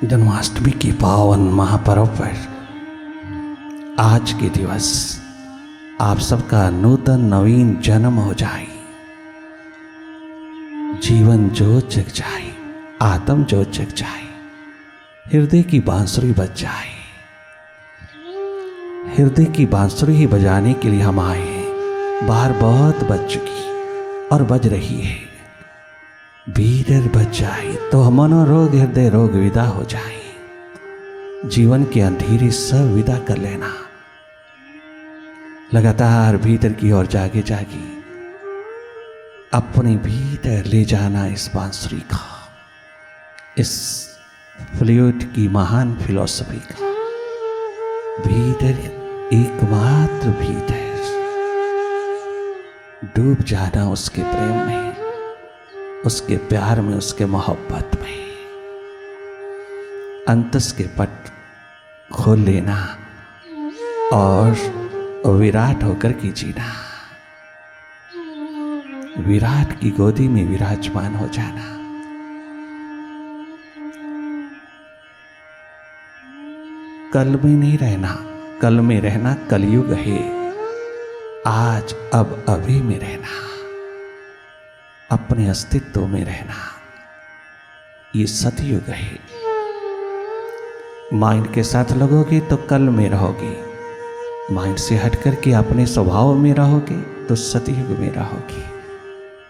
जन्माष्टमी की पावन महापर्व पर आज के दिवस आप सबका नूतन नवीन जन्म हो जाए, जीवन ज्योत जग जाए, आत्म ज्योत जग जाए, हृदय की बांसुरी बज जाए। हृदय की बांसुरी ही बजाने के लिए हम आए हैं। बाहर बहुत बज चुकी और बज रही है। भीतर बज जाए तो मनोरोग हृदय रोग विदा हो जाए। जीवन के अंधेरे सब विदा कर लेना। लगातार भीतर की ओर जागे जागे अपने भीतर ले जाना इस बांसुरी का, इस फ्लूट की महान फिलॉसफी का। भीतर एकमात्र भीतर डूब जाना उसके प्रेम में, उसके प्यार में, उसके मोहब्बत में। अंतस के पट खोल लेना और विराट होकर के जीना। विराट की गोदी में विराजमान हो जाना। कल में नहीं रहना, कल में रहना कलयुग है। आज अब अभी में रहना, अपने अस्तित्व में रहना, ये सतयुग है। माइंड के साथ लगोगे तो कल में रहोगे, माइंड से हट करके अपने स्वभाव में रहोगे तो सतयुग में रहोगे।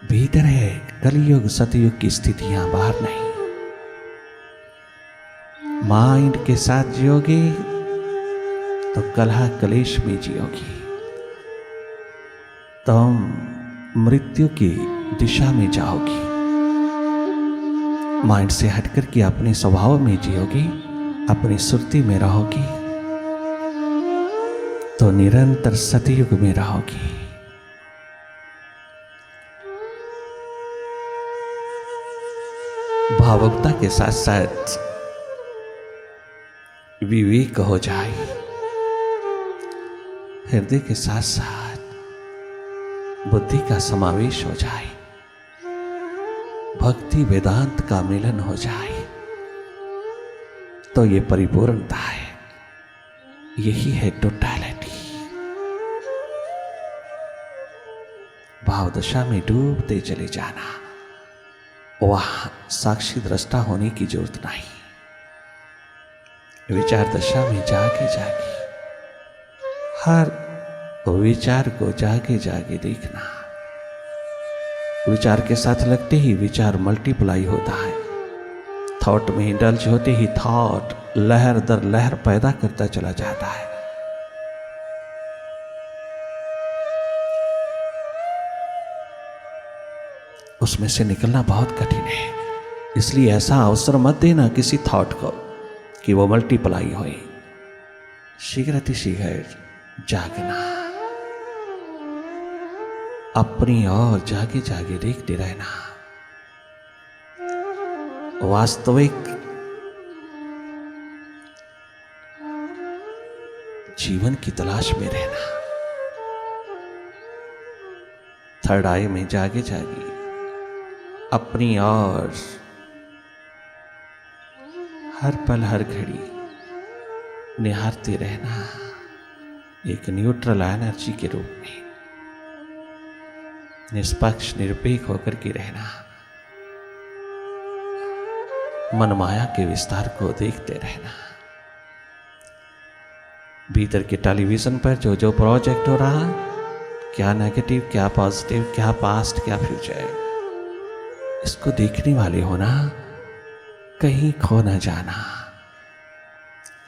भीतर है कलयुग सतयुग की स्थितियां, बाहर नहीं। माइंड के साथ जियोगे तो कलह कलेश में जियोगे, तुम मृत्यु की दिशा में जाओगी। माइंड से हटकर के अपने स्वभाव में जियोगी, अपनी सुरती में रहोगी तो निरंतर सतयुग में रहोगी। भावुकता के साथ साथ विवेक हो जाए, हृदय के साथ साथ बुद्धि का समावेश हो जाए, भक्ति वेदांत का मिलन हो जाए तो ये परिपूर्णता है। यही है टोटलिटी। भाव दशा में डूबते चले जाना। वहां साक्षी दृष्टा होने की जरूरत नहीं। विचार दशा में जागे जागे हर विचार को जागे जागे देखना। विचार के साथ लगते ही विचार मल्टीप्लाई होता है। थॉट में इंडल्ज होते ही थॉट लहर दर लहर पैदा करता चला जाता है। उसमें से निकलना बहुत कठिन है। इसलिए ऐसा अवसर मत देना किसी थॉट को कि वो मल्टीप्लाई होए। शीघ्र अतिशीघ्र जागना, अपनी ओर जागे जागे देखते रहना। वास्तविक जीवन की तलाश में रहना। थर्ड आई में जागे जागे अपनी ओर हर पल हर घड़ी निहारते रहना, एक न्यूट्रल एनर्जी के रूप में निष्पक्ष निरपेक्ष होकर के रहना। मन माया के विस्तार को देखते रहना। भीतर के टेलीविजन पर जो जो प्रोजेक्ट हो रहा, क्या नेगेटिव, क्या पॉजिटिव, क्या पास्ट, क्या फ्यूचर, इसको देखने वाले होना, कहीं खो न जाना।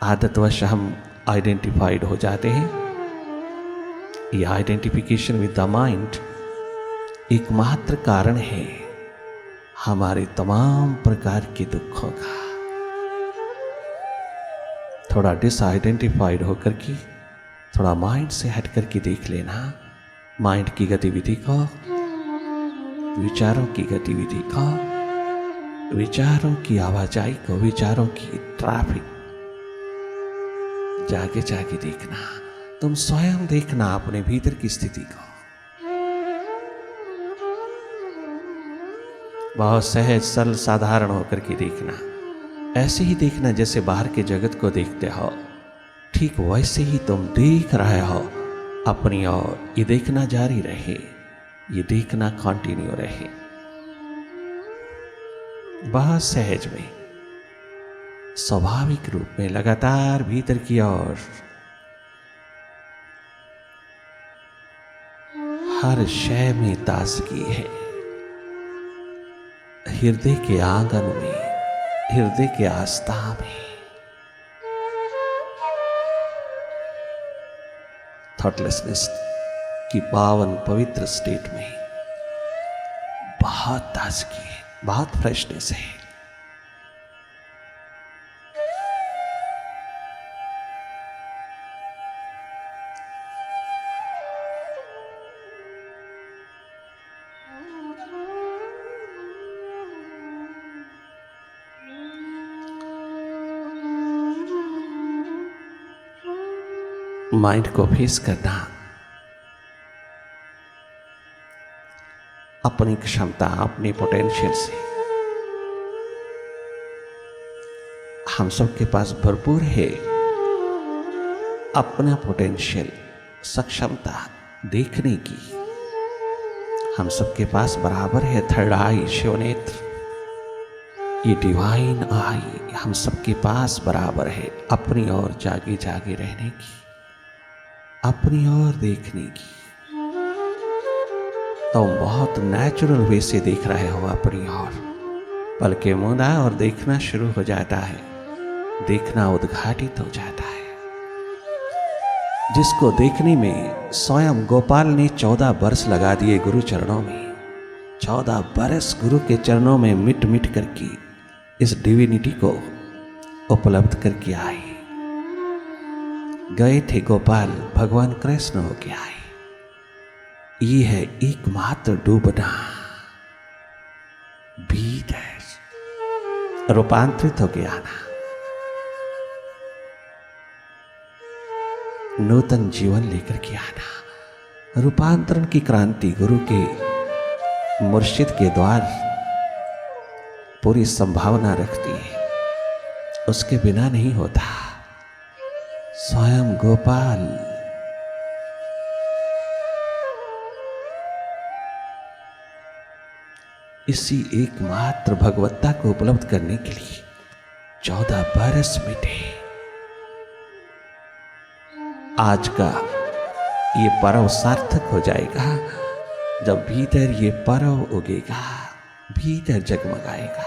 आदतवश हम आइडेंटिफाइड हो जाते हैं। ये आइडेंटिफिकेशन विद द माइंड एकमात्र कारण है हमारे तमाम प्रकार के दुखों का। थोड़ा डिसआइडेंटिफाइड होकर के, थोड़ा माइंड से हट करके देख लेना। माइंड की गतिविधि को, विचारों की गतिविधि को, विचारों की आवाजाही को, विचारों की ट्रैफिक जागे जागे देखना। तुम स्वयं देखना अपने भीतर की स्थिति को। बहुत सहज सरल साधारण होकर के देखना। ऐसे ही देखना जैसे बाहर के जगत को देखते हो, ठीक वैसे ही तुम देख रहे हो अपनी ओर। ये देखना जारी रहे, ये देखना कंटिन्यू रहे, बहुत सहज में, स्वाभाविक रूप में, लगातार भीतर की ओर। हर शय में ताजगी है, हृदय के आंगन में, हृदय के आस्था में, थॉटलेसनेस की पावन पवित्र स्टेट में बहुत ताजगी है, बहुत फ्रेशनेस है। माइंड को फेस करना, अपनी क्षमता, अपनी पोटेंशियल से। हम सबके पास भरपूर है अपना पोटेंशियल, सक्षमता देखने की। हम सबके पास बराबर है थर्ड आई, शिव नेत्र, ये डिवाइन आई हम सबके पास बराबर है अपनी ओर जागे जागे रहने की, अपनी ओर देखने की। तो बहुत नेचुरल वे से देख रहे हो अपनी ओर, पलके मूंदा और देखना शुरू हो जाता है, देखना उद्घाटित हो जाता है। जिसको देखने में स्वयं गोपाल ने 14 बरस लगा दिए गुरु चरणों में, 14 बरस गुरु के चरणों में मिट मिट करके इस डिविनिटी को उपलब्ध करके आए। गए थे गोपाल, भगवान कृष्ण हो के आए। ये है एकमात्र डूबना, भीतर रूपांतरित होके आना, नूतन जीवन लेकर के आना। रूपांतरण की क्रांति गुरु के मुर्शिद के द्वार पूरी संभावना रखती है, उसके बिना नहीं होता। स्वयं गोपाल इसी एकमात्र भगवत्ता को उपलब्ध करने के लिए 14 बरस बीते। आज का ये पर्व सार्थक हो जाएगा जब भीतर ये पर्व उगेगा, भीतर जगमगाएगा।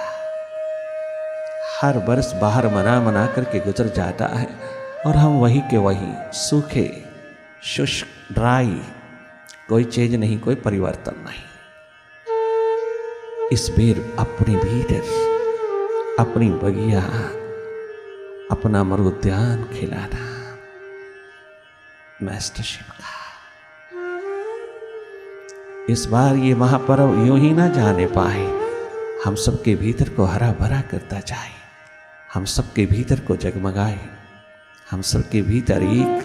हर बरस बाहर मना मना करके गुजर जाता है और हम वही के वही सूखे, शुष्क, ड्राई, कोई चेंज नहीं, कोई परिवर्तन नहीं। इस बेर अपने भीतर अपनी बगिया, अपना मरुद्यान खिलाना मास्टरशिप का। इस बार ये महापर्व यूं ही ना जाने पाए, हम सबके भीतर को हरा भरा करता जाए, हम सबके भीतर को जगमगाए, हम सबके भीतर एक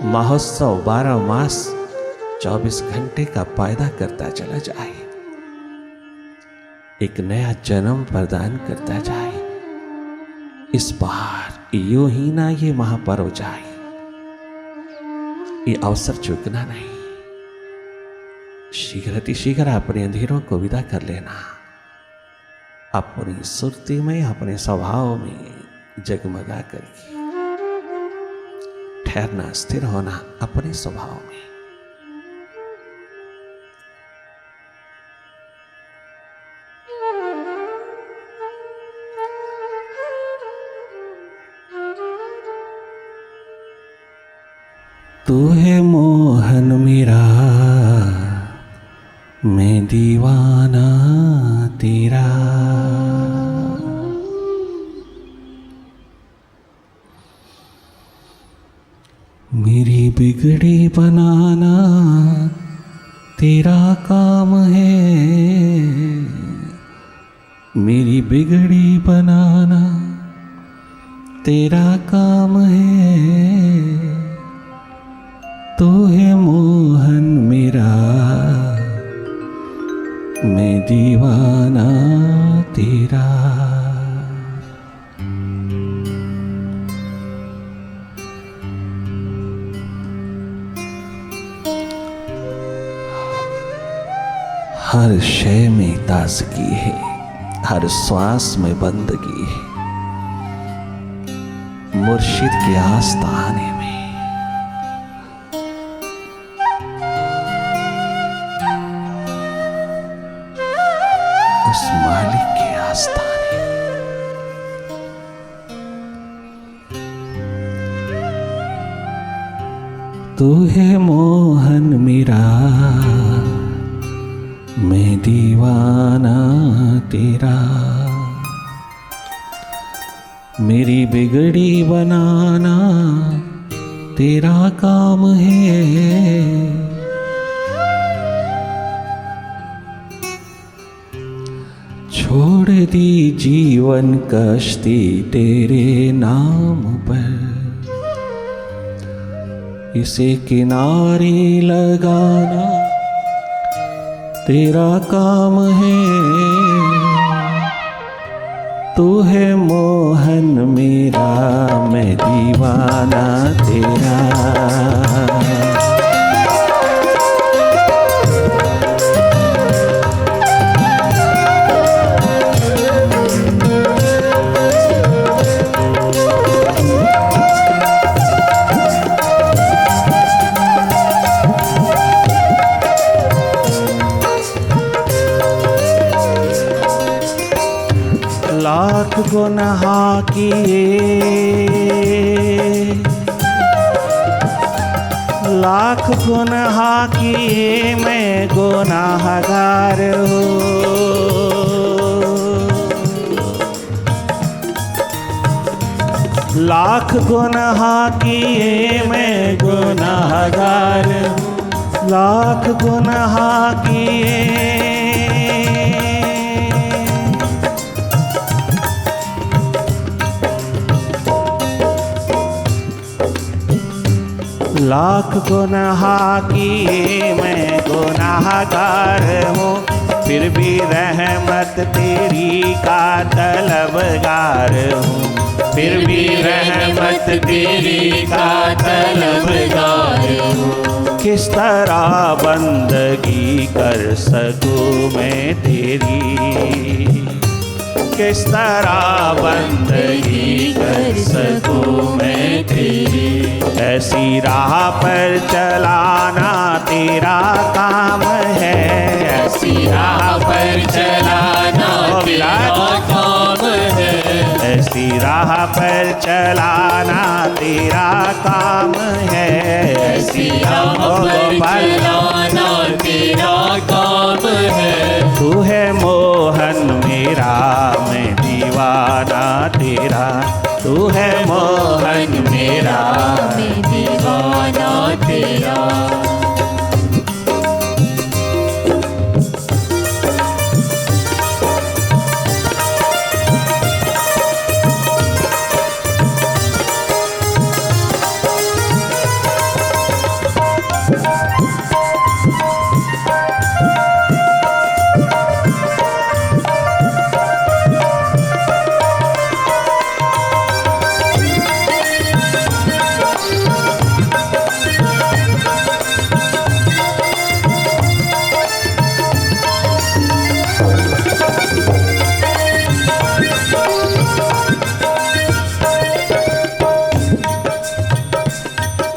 महोत्सव 12 मास 24 घंटे का पैदा करता चला जाए, एक नया जन्म प्रदान करता जाए। इस बार यूं ही ना ये महापर्व जाए, ये अवसर चूकना नहीं। शीघ्र अपने अंधेरों को विदा कर लेना, अपनी सुरती में, अपने स्वभाव में जगमगा करके ठहरना, स्थिर होना अपने स्वभाव में। तू है मोहन मेरा, मैं दीवाना तेरा। मेरी बिगड़ी बनाना तेरा काम है, मेरी बिगड़ी बनाना तेरा काम है। तू है मोहन मेरा, मैं दीवाना तेरा। हर शय में ताजगी है, हर श्वास में बंदगी है, मुर्शिद के आस्ताने में। उस मालिक के आस्ताने। तू है मोहन मेरा, मैं दीवाना तेरा, मेरी बिगड़ी बनाना तेरा काम है। छोड़ दी जीवन कश्ती तेरे नाम पर, इसे किनारे लगाना तेरा काम है। तू है मोहन मेरा, मैं दीवाना तेरा। लाख गुनाह किए, लाख गुनाह किए, मैं गुनाहगार हूँ। लाख गुनाह किए, मैं गुनाहगार हूँ। लाख गुनाह किए, लाख गुनाह किए, मैं गुनाहगार हूँ। फिर भी रहमत तेरी का तलबगार हूँ। फिर भी रहमत तेरी का तलबगार हूँ। किस तरह बंदगी कर सकूँ मैं तेरी, किस तरह बंदगी कर सकूँ मैं तेरी। ऐसी राह पर चलाना तेरा काम है, ऐसी राह पर चलाना तेरा काम है। ऐसी राह पर चलाना तेरा काम है। ऐसी राह पर चलाना तेरा काम है। तू है मोहन मेरा, मैं दीवाना तेरा। तू है मोहन मेरा, मैं दीवाना तेरा।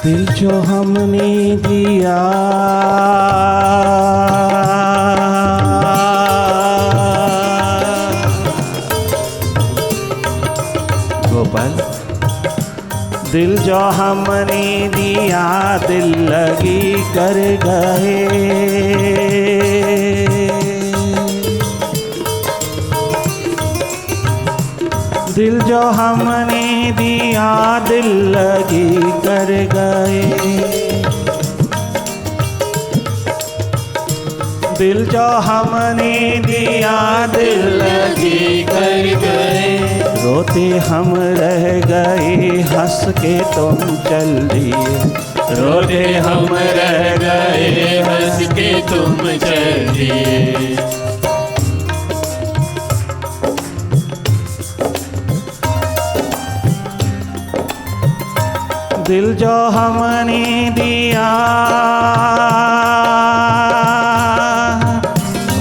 दिल जो हमने दिया, गोपाल, दिल जो हमने दिया दिल लगी कर गए। दिल जो हमने दिया दिल लगी कर गए। दिल जो हमने दिया दिल लगी कर गए। रोते हम रह गए, हंस के तुम चल दिए। रोते हम रह गए, हंस के तुम चल दिए। दिल जो हमने दिया,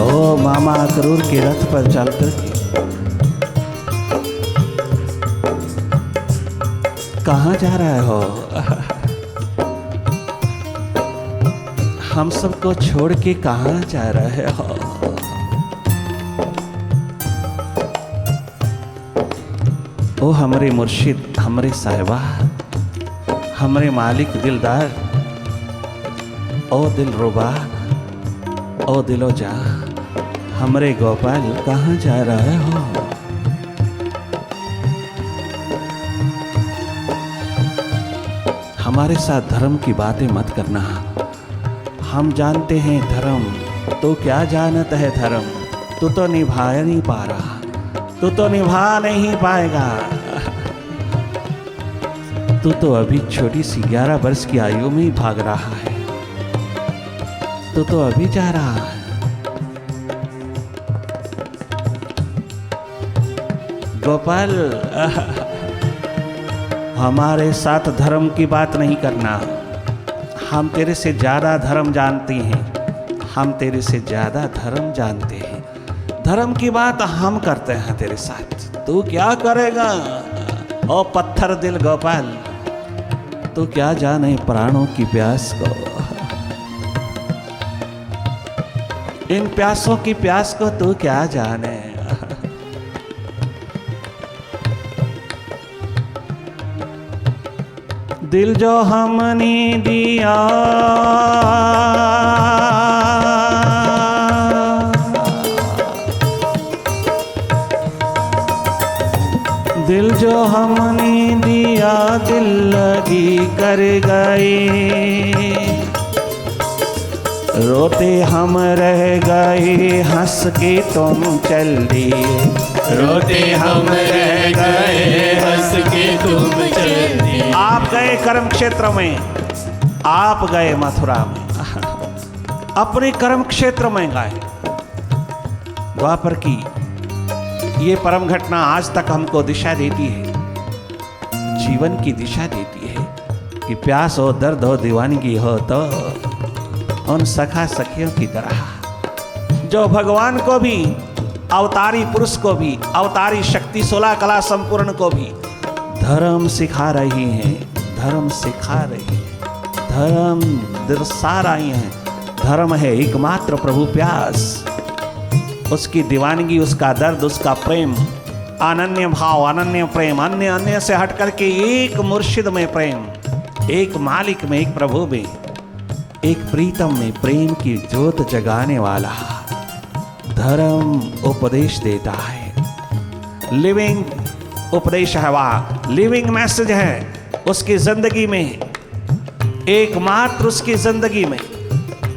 ओ अक्रूर के रथ पर चलकर के कहाँ जा रहे हो? हम सबको छोड़ के कहाँ जा रहे हो? ओ हमारे मुर्शिद, हमारे साहिबा, हमारे मालिक दिलदार, ओ दिलरुबा, ओ दिलो जा, हमारे गोपाल कहाँ जा रहे हो? हमारे साथ धर्म की बातें मत करना। हम जानते हैं धर्म, तो क्या जानता है धर्म? तू तो निभा नहीं पा रहा, तू तो निभा नहीं पाएगा। तू तो अभी छोटी सी 11 वर्ष की आयु में ही भाग रहा है। तू तो अभी जा रहा है। गोपाल, हमारे साथ धर्म की बात नहीं करना। हम तेरे से ज़्यादा धर्म जानते हैं, हम तेरे से ज़्यादा धर्म जानते हैं। धर्म की बात हम करते हैं तेरे साथ। तू क्या करेगा? ओ पत्थर दिल गोपाल, तू क्या जाने प्राणों की प्यास को, इन प्यासों की प्यास को तू क्या जाने। दिल जो हमने दिया, दिल जो हमने दिया दिल लगी कर गए। रोते हम रह गए, हंस के तुम चल दिए। रोते हम रह गए, हंस के तुम चल दिए। आप गए कर्म क्षेत्र में, आप गए मथुरा में, अपने कर्म क्षेत्र में गए। द्वापर की ये परम घटना आज तक हमको दिशा देती है, जीवन की दिशा देती है कि प्यास हो, दर्द हो, दीवानगी हो तो उन सखा सखियों की तरह जो भगवान को भी, अवतारी पुरुष को भी, अवतारी शक्ति 16 कला संपूर्ण को भी धर्म सिखा रही हैं, धर्म सिखा रही हैं, धर्म दर्शा रही हैं। धर्म है एकमात्र प्रभु प्यास, उसकी दीवानगी, उसका दर्द, उसका प्रेम, अनन्य भाव, अनन्य प्रेम, अन्य अन्य से हट करके एक मुर्शिद में प्रेम, एक मालिक में, एक प्रभु में, एक प्रीतम में प्रेम की ज्योत जगाने वाला धर्म उपदेश देता है। लिविंग उपदेश है, वह लिविंग मैसेज है। उसकी जिंदगी में, एकमात्र उसकी जिंदगी में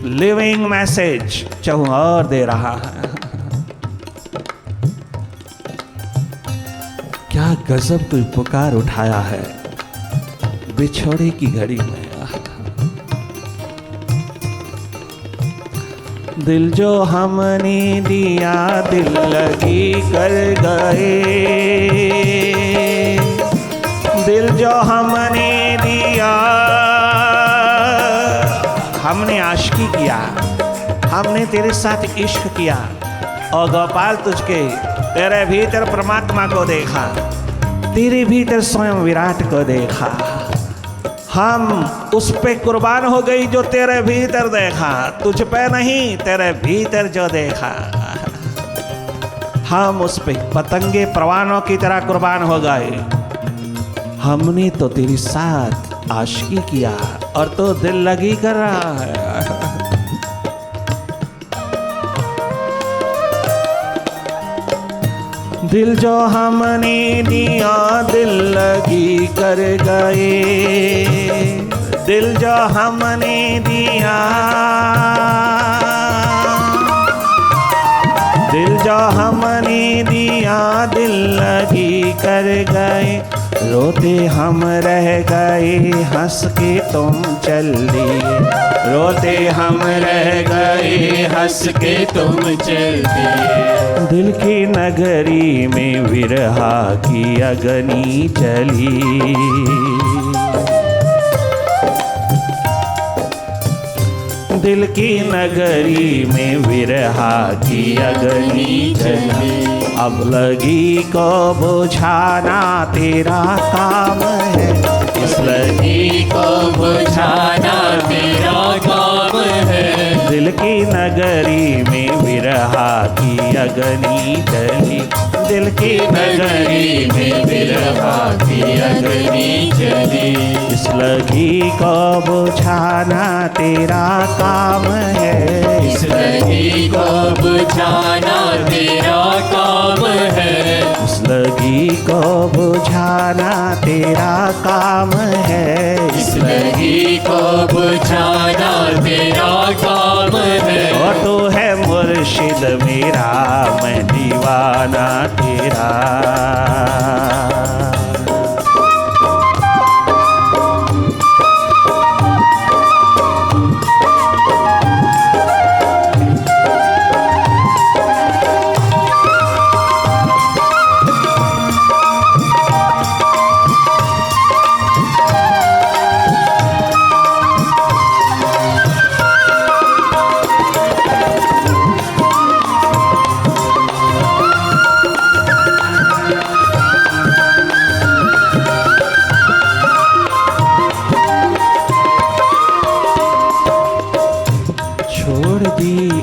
लिविंग मैसेज चाहूं और दे रहा है। क्या गजब कोई पुकार उठाया है बिछोड़े की घड़ी में। दिल जो हमने दिया दिल लगी कर गए। दिल जो हमने दिया, हमने आशिकी किया, हमने तेरे साथ इश्क किया। और गोपाल तुझके, तेरे भीतर परमात्मा को देखा, तेरे भीतर स्वयं विराट को देखा। हम उस पे कुर्बान हो गई जो तेरे भीतर देखा, तुझ पे नहीं, तेरे भीतर जो देखा। हम उस पे पतंगे परवानों की तरह कुर्बान हो गए। हमने तो तेरे साथ आशिकी किया और तो दिल लगी कर रहा है। दिल जो हमने दिया दिल लगी कर गए। दिल जो हमने दिया, दिल जो हमने दिया दिल लगी कर गए। रोते हम रह गए, हंस के तुम चल दिए। रोते हम रह गए, हंस के तुम चल दिए। दिल की नगरी में विरहा की अग्नि चली। दिल की नगरी में विरहा की अग्नि जले, अब लगी को बुझाना तेरा काम है, इस लगी को बुझाना तेरा काम है। दिल की नगरी में विरहा की अग्नि जली, दिल की नगरी में विरहा की अग्नि जली, इस लगी को बुझाना तेरा काम है, इस लगी को बुझाना तेरा काम है, इस लगी को बुझाना तेरा काम है, इस लगी को बुझाना तेरा काम है। और तू है मुर्शिद मेरा, मैं दीवाना तेरा।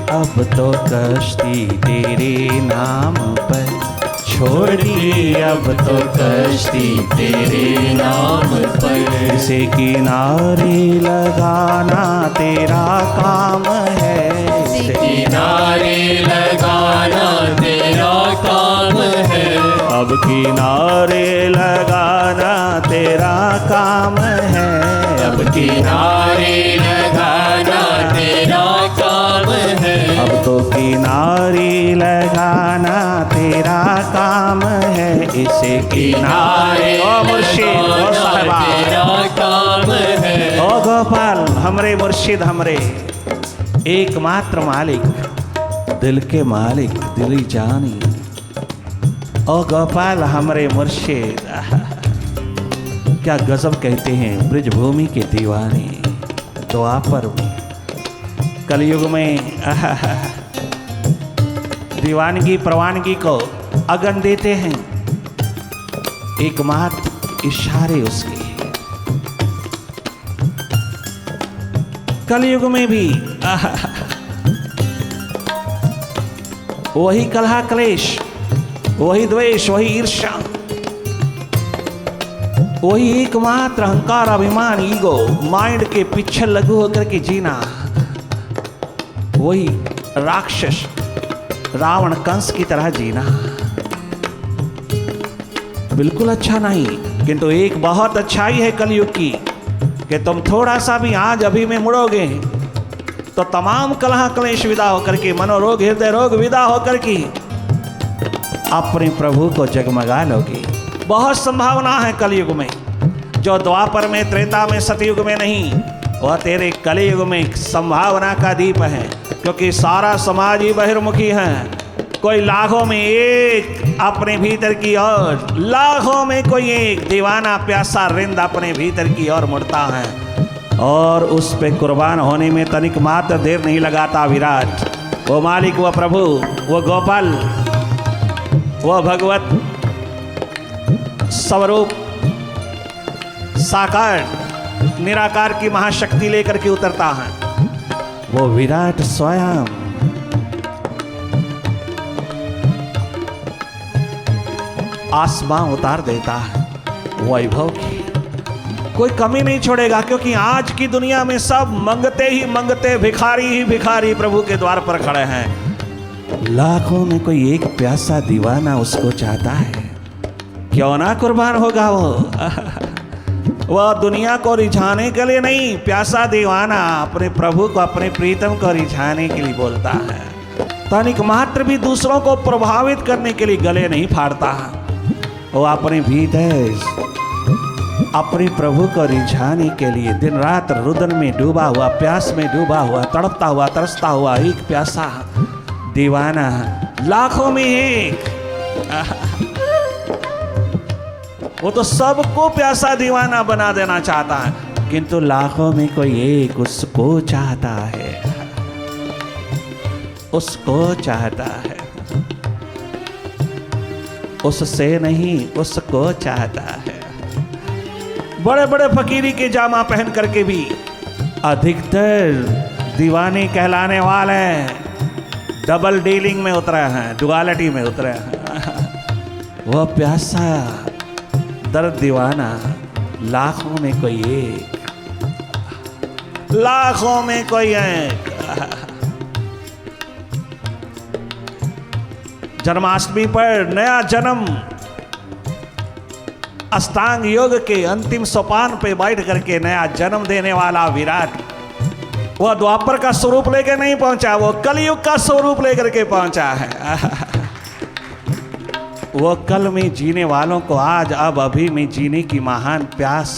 अब तो कश्ती तेरे नाम पर, छोड़ दी अब तो कश्ती तेरे नाम पर, इसे किनारे लगाना तेरा काम है, इसे किनारे लगाना तेरा काम है, अब किनारे लगाना तेरा काम है, अब किनारे लगाना तेरा काम है, अब तो किनारे लगाना तेरा काम है, इसे किनारे ओ मुर्शिद ओ साहिबा तेरा काम है। ओ गोपाल हमरे मुर्शिद हमरे एकमात्र मालिक, दिल के मालिक दिली जानी, ओ गोपाल हमरे मुर्शिद। क्या गजब कहते हैं ब्रजभूमि के दीवाने, द्वापर में कलयुग में दीवानगी प्रवानगी को अगन देते हैं, एकमात्र इशारे उसके। कलयुग में भी वही कलह क्लेश, वही द्वेष, वही ईर्ष्या, वही एकमात्र अहंकार अभिमान ईगो माइंड के पीछे लघु होकर के जीना, वही राक्षस रावण कंस की तरह जीना बिल्कुल अच्छा नहीं। किंतु एक बहुत अच्छाई है कलयुग की कि तुम थोड़ा सा भी आज अभी में मुड़ोगे तो तमाम कलह क्लेश विदा होकर के, मनोरोग हृदय रोग विदा होकर के अपने प्रभु को जगमगा लोगे। बहुत संभावना है कलयुग में, जो द्वापर में त्रेता में सतयुग में नहीं, वह तेरे कलयुग में संभावना का दीप है, क्योंकि सारा समाज ही बहिर्मुखी है। कोई लाखों में एक अपने भीतर की ओर, लाखों में कोई एक दीवाना प्यासा रिंद अपने भीतर की ओर मुड़ता है, और उस पे कुर्बान होने में तनिक मात्र देर नहीं लगाता विराट। वो मालिक, वो प्रभु, वो गोपाल, वो भगवत स्वरूप साकार निराकार की महाशक्ति लेकर के उतरता है। वो विराट स्वयं आसमां उतार देता है, वैभव की कोई कमी नहीं छोड़ेगा, क्योंकि आज की दुनिया में सब मंगते ही मंगते, भिखारी ही भिखारी प्रभु के द्वार पर खड़े हैं। लाखों में कोई एक प्यासा दीवाना उसको चाहता है, क्यों ना कुर्बान होगा वो। वह दुनिया को रिझाने के लिए नहीं, प्यासा दीवाना अपने प्रभु को, अपने प्रीतम को रिझाने के लिए बोलता है। तनिक मात्र भी दूसरों को प्रभावित करने के लिए गले नहीं फाड़ता। वो अपने भीतर अपने प्रभु को रिझाने के लिए दिन रात रुदन में डूबा हुआ, प्यास में डूबा हुआ, तड़पता हुआ, तरसता हुआ एक प्यासा दीवाना लाखों में एक। वो तो सबको प्यासा दीवाना बना देना चाहता है। किंतु लाखों में कोई एक उसको चाहता है, उसको चाहता है, उससे नहीं उसको चाहता है। बड़े बड़े फकीरी के जामा पहन करके भी अधिकतर दीवाने कहलाने वाले डबल डीलिंग में उतरे हैं, डुअलिटी में उतरे हैं। वह प्यासा दर्द दीवाना लाखों में कोई एक, लाखों में कोई एक। जन्माष्टमी पर नया जन्म अष्टांग योग के अंतिम सोपान पे बैठ करके नया जन्म देने वाला विराट, वह द्वापर का स्वरूप लेकर नहीं पहुंचा, वो कलयुग का स्वरूप लेकर के पहुंचा है। वो कल में जीने वालों को आज अब अभी में जीने की महान प्यास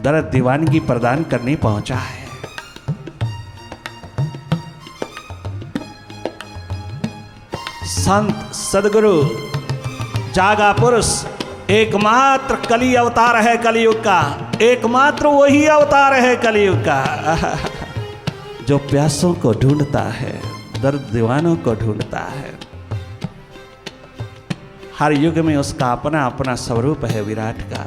दर्द दीवानगी प्रदान करने पहुंचा है। संत सदगुरु जागा पुरुष एकमात्र कली अवतार है कलयुग का, एकमात्र वही अवतार है कलयुग का, जो प्यासों को ढूंढता है, दर्द दीवानों को ढूंढता है। हर युग में उसका अपना अपना स्वरूप है विराट का।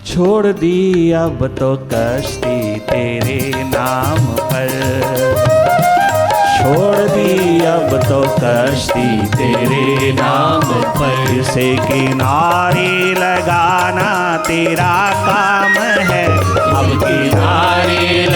छोड़ दी अब तो कश्ती तेरे नाम पर, छोड़ दी अब तो कश्ती तेरे नाम पर, से किनारे लगाना तेरा काम है, अब किनारे